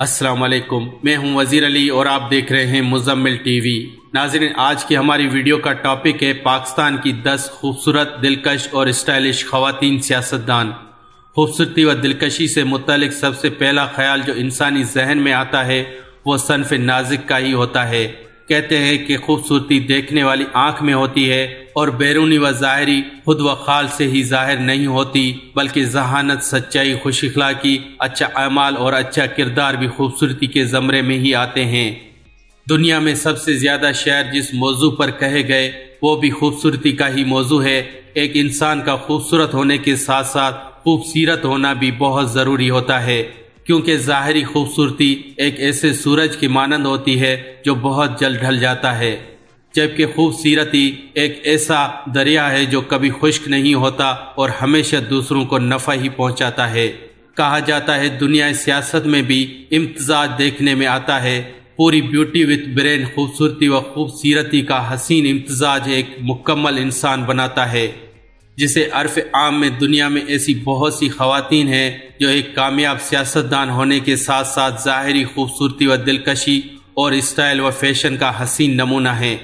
السلام علیکم، میں ہوں وزیر علی اور آپ دیکھ رہے ہیں مزمل ٹی وی۔ ناظرین، آج کی ہماری ویڈیو کا ٹاپک ہے پاکستان کی 10 خوبصورت، دلکش اور اسٹائلش خواتین سیاستدان۔ خوبصورتی و دلکشی سے متعلق سب سے پہلا خیال جو انسانی ذہن میں آتا ہے وہ صنف نازک کا ہی ہوتا ہے۔ کہتے ہیں کہ خوبصورتی دیکھنے والی آنکھ میں ہوتی ہے اور بیرونی و ظاہری خود و خال سے ہی ظاہر نہیں ہوتی، بلکہ ذہانت، سچائی، خوش اخلاقی، اچھا اعمال اور اچھا کردار بھی خوبصورتی کے زمرے میں ہی آتے ہیں۔ دنیا میں سب سے زیادہ شعر جس موضوع پر کہے گئے وہ بھی خوبصورتی کا ہی موضوع ہے۔ ایک انسان کا خوبصورت ہونے کے ساتھ ساتھ خوبصیرت ہونا بھی بہت ضروری ہوتا ہے، کیونکہ ظاہری خوبصورتی ایک ایسے سورج کی مانند ہوتی ہے جو بہت جلد ڈھل جاتا ہے، جبکہ خوبصورتی ایک ایسا دریا ہے جو کبھی خشک نہیں ہوتا اور ہمیشہ دوسروں کو نفع ہی پہنچاتا ہے۔ کہا جاتا ہے دنیا سیاست میں بھی امتزاج دیکھنے میں آتا ہے۔ پوری بیوٹی وتھ برین، خوبصورتی و خوبصیرتی کا حسین امتزاج ایک مکمل انسان بناتا ہے، جسے عرف عام میں دنیا میں ایسی بہت سی خواتین ہیں جو ایک کامیاب سیاستدان ہونے کے ساتھ ساتھ ظاہری خوبصورتی و دلکشی اور اسٹائل و فیشن کا حسین نمونہ ہیں۔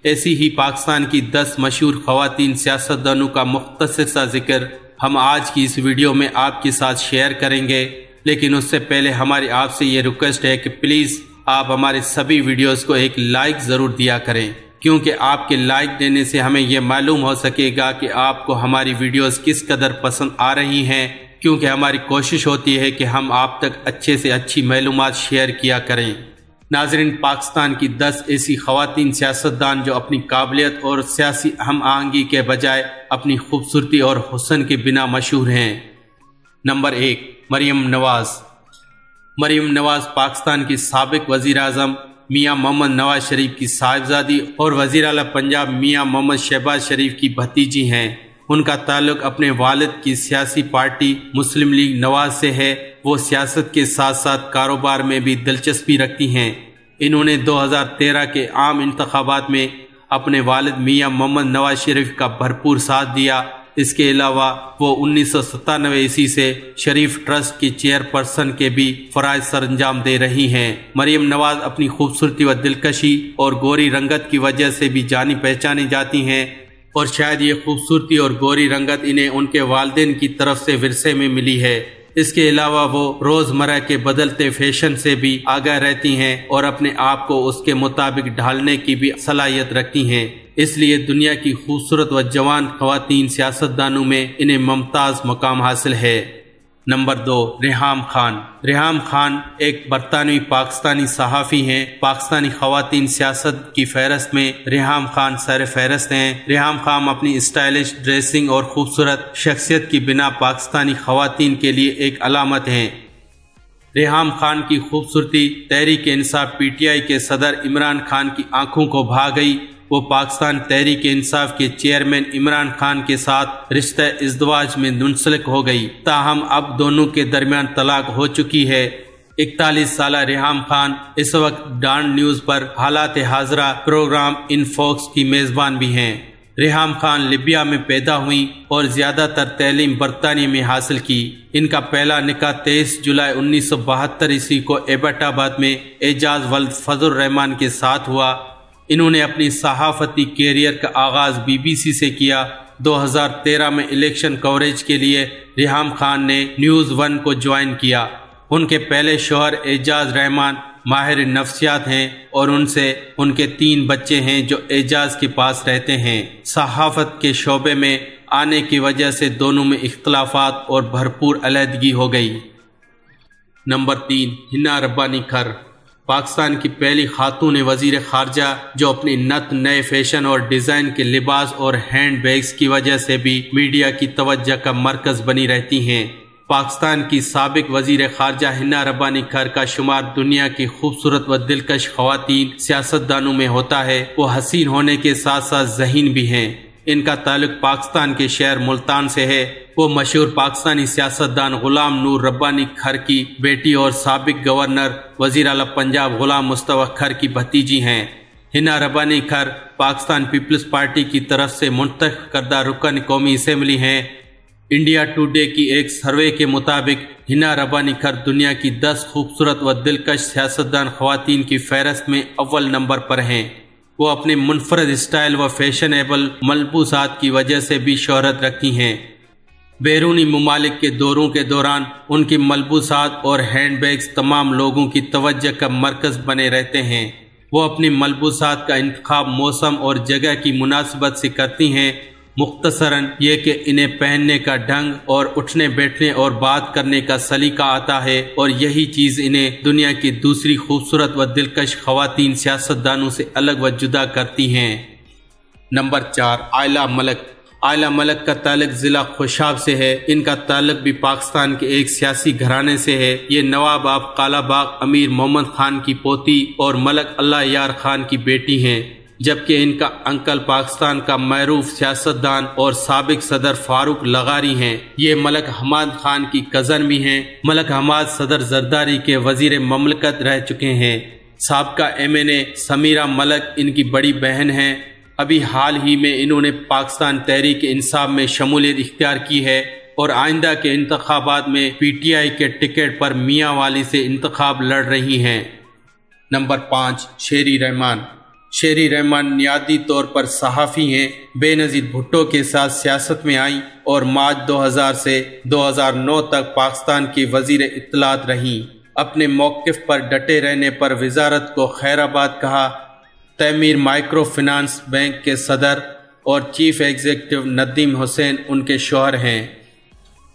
ایسی ہی پاکستان کی 10 مشہور خواتین سیاستدانوں کا مختصر سا ذکر ہم آج کی اس ویڈیو میں آپ کے ساتھ شیئر کریں گے، لیکن اس سے پہلے ہماری آپ سے یہ ریکویسٹ ہے کہ پلیز آپ ہمارے سبھی ویڈیوز کو ایک لائک ضرور دیا کریں، کیونکہ آپ کے لائک دینے سے ہمیں یہ معلوم ہو سکے گا کہ آپ کو ہماری ویڈیوز کس قدر پسند آ رہی ہیں، کیونکہ ہماری کوشش ہوتی ہے کہ ہم آپ تک اچھے سے اچھی معلومات شیئر کیا کریں۔ ناظرین، پاکستان کی 10 ایسی خواتین سیاستدان جو اپنی قابلیت اور سیاسی ہم آہنگی کے بجائے اپنی خوبصورتی اور حسن کے بنا مشہور ہیں۔ نمبر 1، مریم نواز۔ مریم نواز پاکستان کی سابق وزیر اعظم میاں محمد نواز شریف کی صاحبزادی اور وزیر اعلیٰ پنجاب میاں محمد شہباز شریف کی بھتیجی ہیں۔ ان کا تعلق اپنے والد کی سیاسی پارٹی مسلم لیگ نواز سے ہے۔ وہ سیاست کے ساتھ ساتھ کاروبار میں بھی دلچسپی رکھتی ہیں۔ انہوں نے 2013 کے عام انتخابات میں اپنے والد میاں محمد نواز شریف کا بھرپور ساتھ دیا۔ اس کے علاوہ وہ 1997 عیسوی سے شریف ٹرسٹ کی چیئرپرسن کے بھی فرائض سر انجام دے رہی ہیں۔ مریم نواز اپنی خوبصورتی و دلکشی اور گوری رنگت کی وجہ سے بھی جانی پہچانی جاتی ہیں، اور شاید یہ خوبصورتی اور گوری رنگت انہیں ان کے والدین کی طرف سے ورثے میں ملی ہے۔ اس کے علاوہ وہ روزمرہ کے بدلتے فیشن سے بھی آگاہ رہتی ہیں اور اپنے آپ کو اس کے مطابق ڈھالنے کی بھی صلاحیت رکھتی ہیں، اس لیے دنیا کی خوبصورت و جوان خواتین سیاستدانوں میں انہیں ممتاز مقام حاصل ہے۔ نمبر 2، ریحام خان۔ ریحام خان ایک برطانوی پاکستانی صحافی ہیں۔ پاکستانی خواتین سیاست کی فہرست میں ریحام خان سر فہرست ہیں۔ ریحام خان اپنی اسٹائلش ڈریسنگ اور خوبصورت شخصیت کی بنا پاکستانی خواتین کے لیے ایک علامت ہیں۔ ریحام خان کی خوبصورتی تحریک انصاف PTI کے صدر عمران خان کی آنکھوں کو بھا گئی۔ وہ پاکستان تحریک انصاف کے چیئرمین عمران خان کے ساتھ رشتہ ازدواج میں منسلک ہو گئی، تاہم اب دونوں کے درمیان طلاق ہو چکی ہے۔ 41 سالہ ریحام خان اس وقت ڈان نیوز پر حالات حاضرہ پروگرام ان فوکس کی میزبان بھی ہیں۔ ریحام خان لیبیا میں پیدا ہوئیں اور زیادہ تر تعلیم برطانیہ میں حاصل کی۔ ان کا پہلا نکاح 23 جولائی 1972 عیسوی کو ایبٹ آباد میں اعجاز ولد فضل الرحمان کے ساتھ ہوا۔ انہوں نے اپنی صحافتی کیریئر کا آغاز BBC سے کیا۔ 2013 میں الیکشن کوریج کے لیے ریحام خان نے نیوز 1 کو جوائن کیا۔ ان کے پہلے شوہر اعجاز رحمان ماہر نفسیات ہیں اور ان سے ان کے 3 بچے ہیں جو اعجاز کے پاس رہتے ہیں۔ صحافت کے شعبے میں آنے کی وجہ سے دونوں میں اختلافات اور بھرپور علیحدگی ہو گئی۔ نمبر 3، حنا ربانی کھر۔ پاکستان کی پہلی خاتون وزیر خارجہ جو اپنی نئے فیشن اور ڈیزائن کے لباس اور ہینڈ بیگز کی وجہ سے بھی میڈیا کی توجہ کا مرکز بنی رہتی ہیں۔ پاکستان کی سابق وزیر خارجہ حنا ربانی کھر کا شمار دنیا کی خوبصورت و دلکش خواتین سیاستدانوں میں ہوتا ہے۔ وہ حسین ہونے کے ساتھ ساتھ ذہین بھی ہیں۔ ان کا تعلق پاکستان کے شہر ملتان سے ہے۔ وہ مشہور پاکستانی سیاستدان غلام نور ربانی کھر کی بیٹی اور سابق گورنر وزیر اعلیٰ پنجاب غلام مصطفیٰ کھر کی بھتیجی ہیں۔ حنا ربانی کھر پاکستان پیپلز پارٹی کی طرف سے منتخب کردہ رکن قومی اسمبلی ہیں۔ इंडिया टुडे की एक सर्वे के मुताबिक हिना रब्बानी खर दुनिया की 10 खूबसूरत व दिलकश सियासतदान ख़वातीन की फहरस्त में अव्वल नंबर पर हैं। वो अपने मुनफरद स्टाइल व फैशनेबल मलबूसात की वजह से भी शोहरत रखती हैं। बैरूनी ममालिक के दौरों के दौरान उनकी मलबूसात और हैंडबैग्स तमाम लोगों की तवज्जो का मरकज़ बने रहते हैं। वो अपनी मलबूसात का इंतखाब मौसम और जगह की मुनासिबत से करती हैं। मुख्तसरन ये कि इन्हें पहनने का ढंग और उठने बैठने और बात करने का सलीका आता है, और यही चीज़ इन्हें दुनिया की दूसरी खूबसूरत व दिलकश ख़वातीन सियासतदानों से अलग व जुदा करती हैं। नंबर 4, आयला मलक। आयला मलक का ताल्लुक ज़िला खुशाब से है। इनका ताल्लुक भी पाकिस्तान के एक सियासी घराने से है। ये नवाब ऑफ कालाबाग अमीर मोहम्मद खान की पोती और मलक अल्लाह यार खान की बेटी हैं, जबकि इनका अंकल पाकिस्तान का मरूफ सियासतदान और साबिक सदर फारूक लगारी हैं। ये मलक हमाद खान की कज़न भी हैं। मलक हमाद सदर जरदारी के वजीर ममलकत रह चुके हैं। साबका MNA समीरा मलक इनकी बड़ी बहन हैं। अभी हाल ही में इन्होंने पाकिस्तान तहरीक इंसाफ में शमूलियत इख्तियार की है और आइंदा के इंतखाबात में PTI के टिकट पर मियाँ वाली से इंतखाब लड़ रही हैं। नंबर 5, शेरी रहमान। शेरी रहमान नियादी तौर पर सहाफ़ी हैं। बेनज़ीर भुट्टो के साथ सियासत में आई और मार्च 2000 से 2009 तक पाकिस्तान की वज़ीर इत्तलात रहीं। अपने मौक़िफ़ पर डटे रहने पर वज़ारत को खैराबाद कहा। तैमीर माइक्रो फिनांस बैंक के सदर और चीफ एग्जीक्यूटिव नदीम हुसैन उनके शौहर हैं।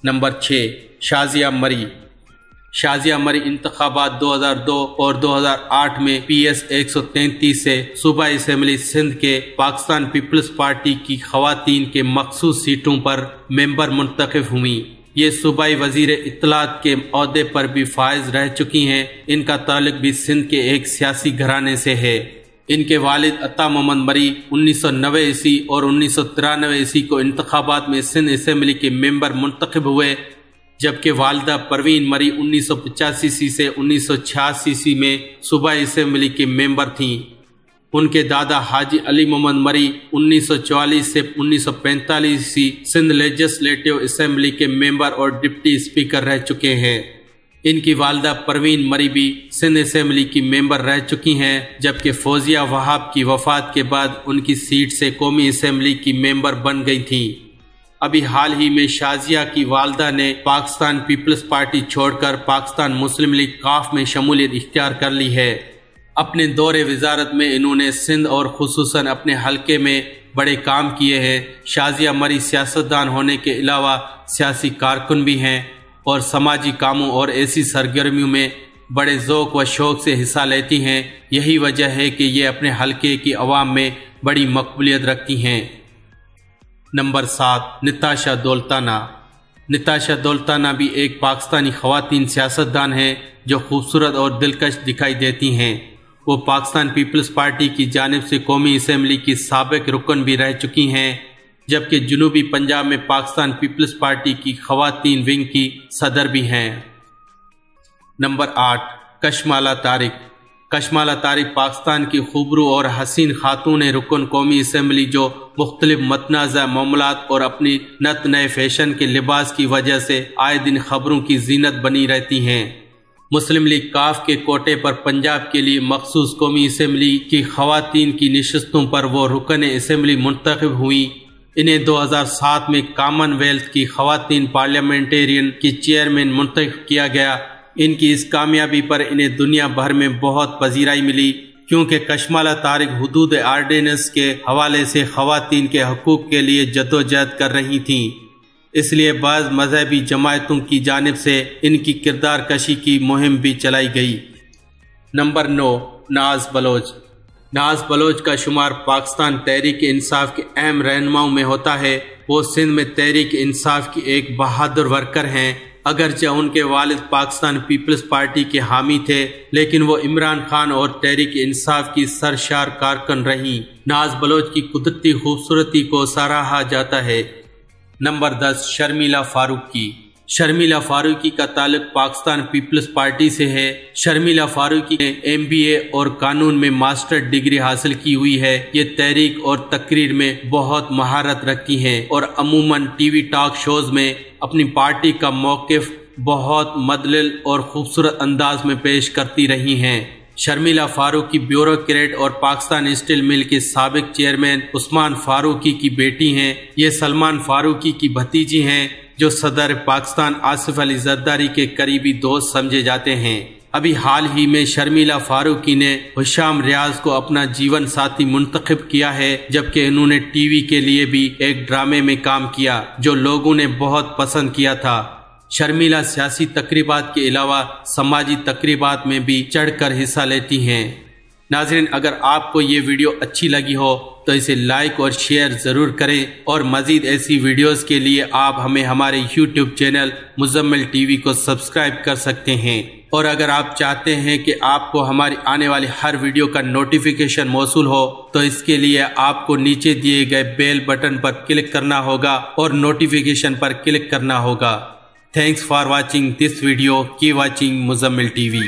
नंबर 6, शाजिया मरी। शाजिया मरी इंतखाबात 2002 और 2008 में PS 133 से सूबाई असम्बली सिंध के पाकिस्तान पीपल्स पार्टी की ख़वातीन के मखसूस सीटों पर मेंबर मुंतखब हुई। ये सूबाई वजीर इत्तलात के ओहदे पर भी फाइज रह चुकी हैं। इनका ताल्लुक भी सिंध के एक सियासी घराने से है। इनके वालिद अता मोहम्मद मरी 1990 ईस्वी और 1993 ईस्वी को इंतखाबात में सिंध असम्बली के मेंबर मुंतखब हुए, जबकि वालिदा परवीन मरी 1985 ईस्वी से 1986 ईस्वी में सूबाई असम्बली के मेंबर थीं। उनके दादा हाजी अली मोहम्मद मरी 1944 से 1945 ईस्वी सिंध लेजिस्लेटिव असम्बली के मेंबर और डिप्टी स्पीकर रह चुके हैं। इनकी वालिदा परवीन मरी भी सिंध असम्बली की मेंबर रह चुकी हैं, जबकि फौजिया वहाब की वफात के बाद उनकी सीट से कौमी असम्बली की मेंबर बन गई थीं। अभी हाल ही में शाजिया की वालिदा ने पाकिस्तान पीपल्स पार्टी छोड़कर पाकिस्तान मुस्लिम लीग काफ में शमूलियत इख्तियार कर ली है। अपने दौरे वजारत में इन्होंने सिंध और खुसूसन अपने हलके में बड़े काम किए हैं। शाजिया मरी सियासतदान होने के अलावा सियासी कारकुन भी हैं और समाजी कामों और ऐसी सरगर्मियों में बड़े ज़ौक़ व शौक़ से हिस्सा लेती हैं। यही वजह है कि ये अपने हलके की अवाम में बड़ी मकबूलियत रखती हैं। नंबर 7, नताशा दौलताना। नताशा दौलताना भी एक पाकिस्तानी ख़वातीन सियासतदान हैं जो खूबसूरत और दिलकश दिखाई देती हैं। वो पाकिस्तान पीपल्स पार्टी की जानिब से कौमी असम्बली की साबिक रुकन भी रह चुकी हैं, जबकि जनूबी पंजाब में पाकिस्तान पीपल्स पार्टी की ख़वातीन विंग की सदर भी हैं। नंबर 8, कशमाला तारिक। कशमाला तारिक पाकिस्तान की खूबरू और हसीन खातून रुकन कौमी असम्बली जो मुख्तलिफ मतनाज़ा मामलात और अपनी नत नए फैशन के लिबास की वजह से आए दिन खबरों की जीनत बनी रहती हैं। मुस्लिम लीग काफ के कोटे पर पंजाब के लिए मखसूस कौमी असम्बली की ख़वातीन की नशस्तों पर वो रुकन असम्बली मुंतखब हुई। इन्हें 2007 में कॉमनवेल्थ की ख़वातीन पार्लियामेंटेरियन की चेयरमैन मुंतखब किया गया। इनकी इस कामयाबी पर इन्हें दुनिया भर में बहुत पजीराई मिली, क्योंकि कशमाला तारिक हुदूद आर्डिनेंस के हवाले से ख़वातीन के हकूक़ के लिए जद्दोजहद कर रही थीं। इसलिए बाज़ मजहबी जमायतों की जानिब से इनकी किरदार कशी की मुहिम भी चलाई गई। नंबर 9, नाज बलोच। नाज बलोच का शुमार पाकिस्तान तहरीक इंसाफ के अहम रहनुमाओं में होता है। वो सिंध में तहरीक इंसाफ की एक बहादुर वर्कर हैं। अगरचे उनके वालिद पाकिस्तान पीपल्स पार्टी के हामी थे, लेकिन वो इमरान खान और तहरीक इंसाफ की सरशार कारकुन रही। नाज बलोच की कुदरती खूबसूरती को सराहा जाता है। नंबर 10, शर्मिला फारूकी। शर्मिला फारूकी का ताल्लुक पाकिस्तान पीपल्स पार्टी से है। शर्मिला फारूकी ने MBA और कानून में मास्टर डिग्री हासिल की हुई है। ये तहरीक और तकरीर में बहुत महारत रखती हैं और अमूमन टीवी टॉक शोज में अपनी पार्टी का मौक़िफ़ बहुत मदलिल और खूबसूरत अंदाज में पेश करती रही हैं। शर्मिला फारूकी ब्यूरोक्रेट और पाकिस्तान स्टील मिल के साबिक चेयरमैन उस्मान फारूकी की बेटी हैं। ये सलमान फारूकी की भतीजी हैं जो सदर पाकिस्तान आसिफ अली जरदारी के करीबी दोस्त समझे जाते हैं। अभी हाल ही में शर्मिला फारूकी ने हुशाम रियाज को अपना जीवन साथी मुंतखब किया है, जबकि उन्होंने टीवी के लिए भी एक ड्रामे में काम किया जो लोगों ने बहुत पसंद किया था। शर्मिला सियासी तकरीबात के अलावा समाजी तकरीबात में भी चढ़कर हिस्सा लेती हैं। नाज़रीन, अगर आपको ये वीडियो अच्छी लगी हो तो इसे लाइक और शेयर ज़रूर करें और मज़ीद ऐसी वीडियोस के लिए आप हमें हमारे YouTube चैनल मुज़म्मिल टीवी को सब्सक्राइब कर सकते हैं। और अगर आप चाहते हैं कि आपको हमारी आने वाली हर वीडियो का नोटिफिकेशन मौसूल हो तो इसके लिए आपको नीचे दिए गए बेल बटन पर क्लिक करना होगा और नोटिफिकेशन पर क्लिक करना होगा। Thanks for watching this video. Keep watching Muzammil TV.